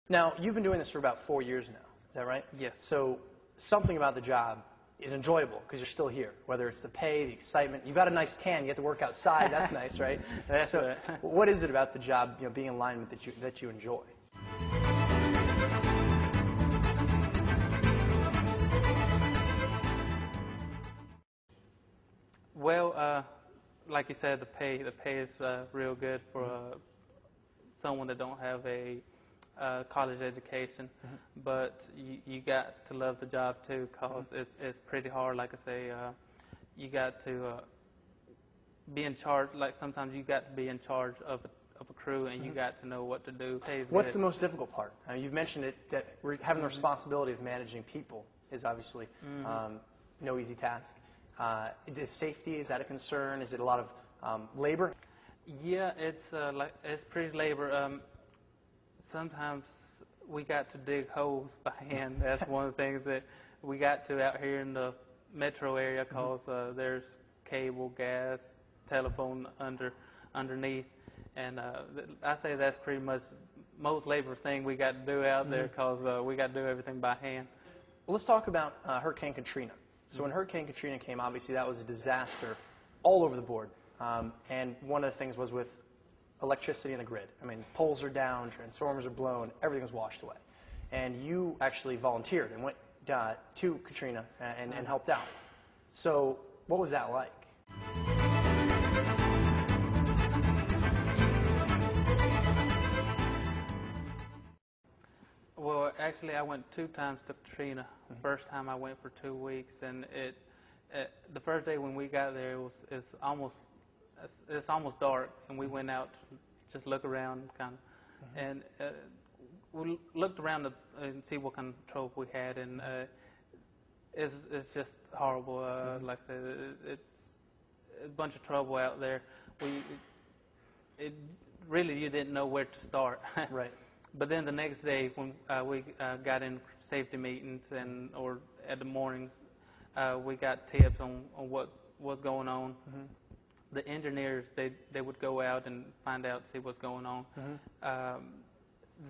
Now, you've been doing this for about 4 years now. Is that right? Yes. So something about the job is enjoyable because you're still here, whether it's the pay, the excitement. You've got a nice tan. You get to work outside. That's nice, right? That's so right. what is it about the job, being in lineman that you enjoy? Well, like you said, the pay is real good for someone that don't have a college education, but you got to love the job too, cause it's pretty hard. Like I say, you got to be in charge. Like sometimes you got to be in charge of a crew, and you got to know what to do. What's the most difficult part? You've mentioned it that having the responsibility of managing people is obviously no easy task. Is safety, is that a concern? Is it a lot of labor? Yeah, it's pretty labor. Sometimes we got to dig holes by hand. That's one of the things that we got to out here in the metro area, cause there's cable, gas, telephone underneath, and I say that's pretty much most labor thing we got to do out there, cause we got to do everything by hand. Well, let's talk about Hurricane Katrina. So when Hurricane Katrina came, obviously that was a disaster all over the board. And one of the things was with electricity in the grid. I mean, poles are down, transformers are blown, everything was washed away. And you actually volunteered and went to Katrina and helped out. So what was that like? Well, actually, I went 2 times to Katrina. First time I went for 2 weeks, and the first day when we got there, it's almost dark, and we went out to just look around, kind of, and we looked around and see what kind of trouble we had, and it's just horrible. Like I said, it's a bunch of trouble out there. Really you didn't know where to start. Right. But then the next day, when we got in safety meetings or at the morning, we got tips on what was going on. The engineers, they would go out and find out, see what's going on.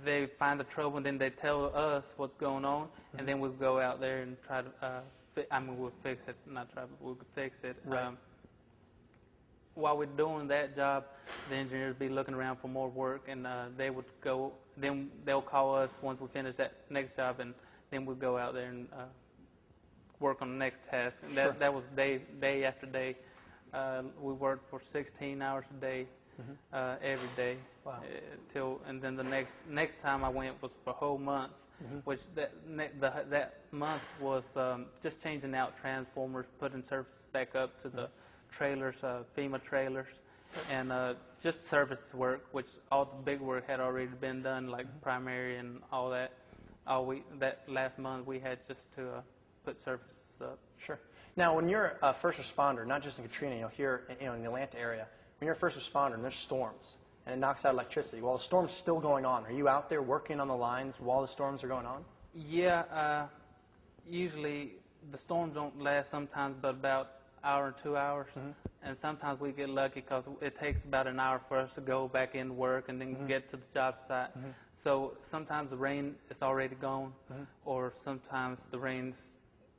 They find the trouble, and then they tell us what's going on, and then we'll go out there and try to, we'll fix it, not try, but we'll fix it. Right. While we're doing that job, the engineers be looking around for more work, and they would go. Then they'll call us once we finish that next job, and then we'll go out there and work on the next task. And that was day after day. We worked for 16 hours a day, every day. Wow. And then the next time I went was for a whole month, which that month was just changing out transformers, putting services back up to the trailers, FEMA trailers, and just service work, which all the big work had already been done, like primary and all that. That last month we had just to put services up. Sure. Now, when you're a first responder, not just in Katrina, here in the Atlanta area, when you're a first responder and there's storms and it knocks out electricity, while the storm's still going on, are you out there working on the lines while the storms are going on? Yeah. Usually the storms don't last sometimes but about hour or 2 hours, and sometimes we get lucky because it takes about an hour for us to go back in work and then get to the job site. So sometimes the rain is already gone, or sometimes the rain's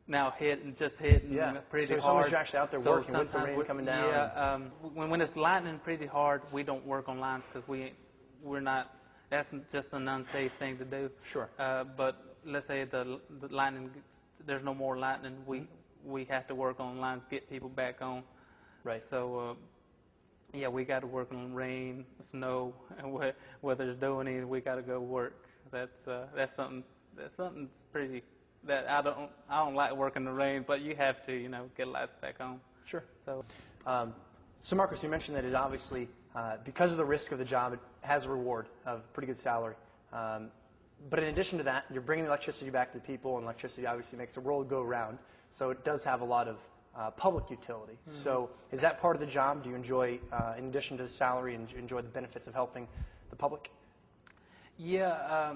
now hitting pretty hard. So as long as you're actually out there working with the rain coming down. Yeah, when it's lightning pretty hard, we don't work on lines because we're not. That's just an unsafe thing to do. Sure. But let's say the lightning, there's no more lightning. We have to work on lines, get people back on. Right. So, yeah, we got to work on rain, snow, and whether it's doing anything, we got to go work. That's something that's pretty. That I don't like working in the rain, but you have to, get lights back on. Sure. So, Marcus, you mentioned that it obviously, because of the risk of the job, it has a reward of pretty good salary. But in addition to that, you're bringing electricity back to the people, and electricity obviously makes the world go round. So it does have a lot of public utility. So is that part of the job? Do you enjoy, in addition to the salary, enjoy the benefits of helping the public? Yeah.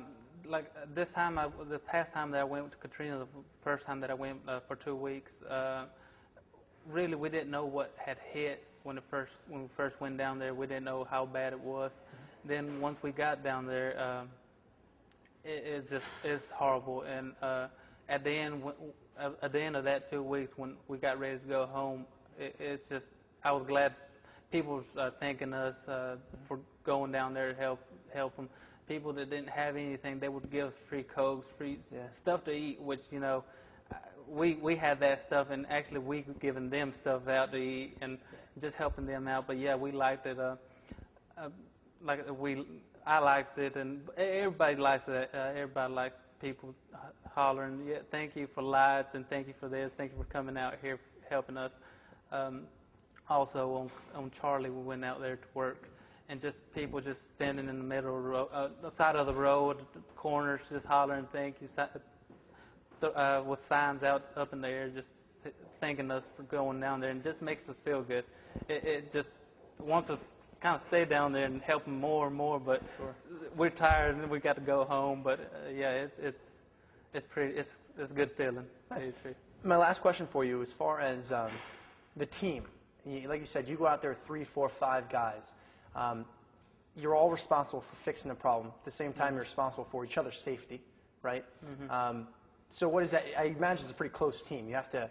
Like this time, the past time that I went to Katrina, the first time that I went for 2 weeks, really we didn't know what had hit when we first went down there. We didn't know how bad it was. Then once we got down there, it's horrible. And at the end of that 2 weeks, when we got ready to go home, it's just, I was glad people was thanking us for going down there to help them. People that didn't have anything, they would give free Cokes, free stuff to eat, which, you know, we had that stuff, and actually we were giving them stuff out to eat and just helping them out. But yeah, we liked it. I liked it, and everybody likes it. Everybody likes people hollering, "Yeah, thank you for lights, and thank you for this, thank you for coming out here helping us." Also on Charlie, we went out there to work, and just people just standing in the middle of the road, the side of the road, corners, just hollering, "Thank you," with signs up in the air, just thanking us for going down there, and it just makes us feel good. It just wants us to kind of stay down there and help them more and more, but we're tired and we got to go home. But yeah, it's a good feeling. Nice. My last question for you, as far as the team, like you said, you go out there 3, 4, 5 guys. You're all responsible for fixing the problem. At the same time, you're responsible for each other's safety, right? Mm-hmm. So what is that? I imagine it's a pretty close team. You have to,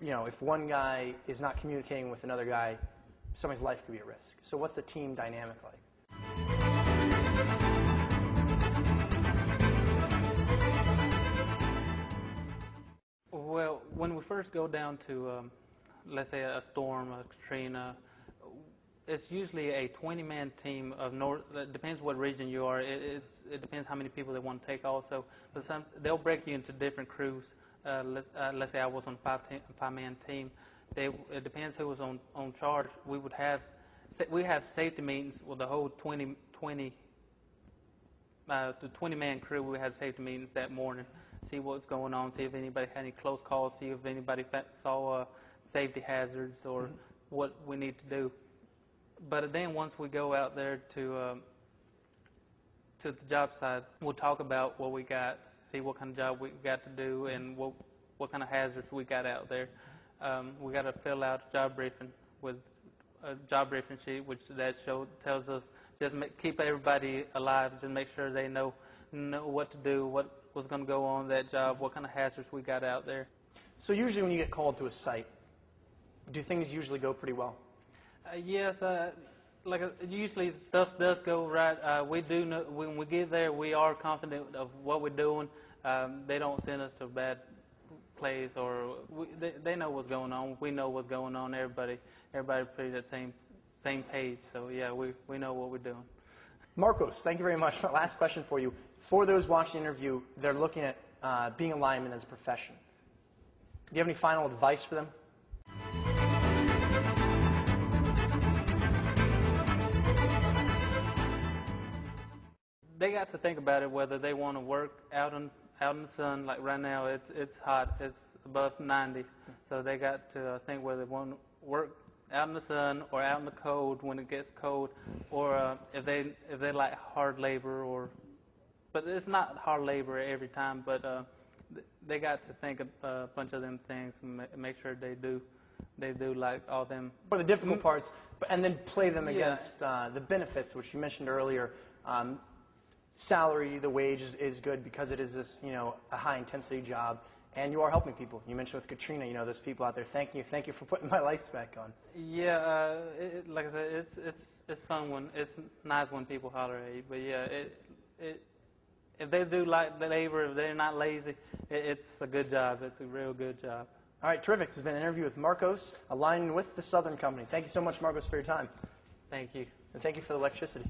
you know, if one guy is not communicating with another guy, somebody's life could be at risk. So what's the team dynamic like? Well, when we first go down to, let's say, a storm, a Katrina, it's usually a 20-man team of North. It depends what region you are. It depends how many people they want to take also. But they'll break you into different crews. Let's say I was on a 5-man team. It depends who was on charge. We have safety meetings with the whole 20-man crew. We had safety meetings that morning, see what's going on, see if anybody had any close calls, see if anybody saw safety hazards or what we need to do. But then once we go out there to the job site, we'll talk about what we got, see what kind of job we got to do, and what kind of hazards we got out there. We got to fill out a job briefing with a job briefing sheet, which tells us just keep everybody alive, just make sure they know what to do, what was going to go on that job, what kind of hazards we got out there. So usually when you get called to a site, do things usually go pretty well? Yes, usually stuff does go right. We do know when we get there, we are confident of what we're doing. They don't send us to a bad place, or they know what's going on. We know what's going on. Everybody pretty that same page. So yeah, we know what we're doing. Marcos, thank you very much. My last question for you: for those watching the interview, they're looking at being a lineman as a profession. Do you have any final advice for them? They got to think about it, whether they want to work out in the sun. Like right now, it's hot. It's above 90s. So they got to think whether they want to work out in the sun or out in the cold when it gets cold, or if they like hard labor. But it's not hard labor every time. But they got to think a bunch of them things and make sure they do like all them. For the difficult parts, and then play them against the benefits, which you mentioned earlier. Salary, the wage is good because it is this, a high-intensity job, and you are helping people. You mentioned with Katrina, there's people out there thank you for putting my lights back on. Yeah, like I said, it's fun it's nice when people holler at you. But yeah, if they do like the labor, if they're not lazy, it's a good job. It's a real good job. All right, terrific. This has been an interview with Marcos, a lineman with the Southern Company. Thank you so much, Marcos, for your time. Thank you. And thank you for the electricity.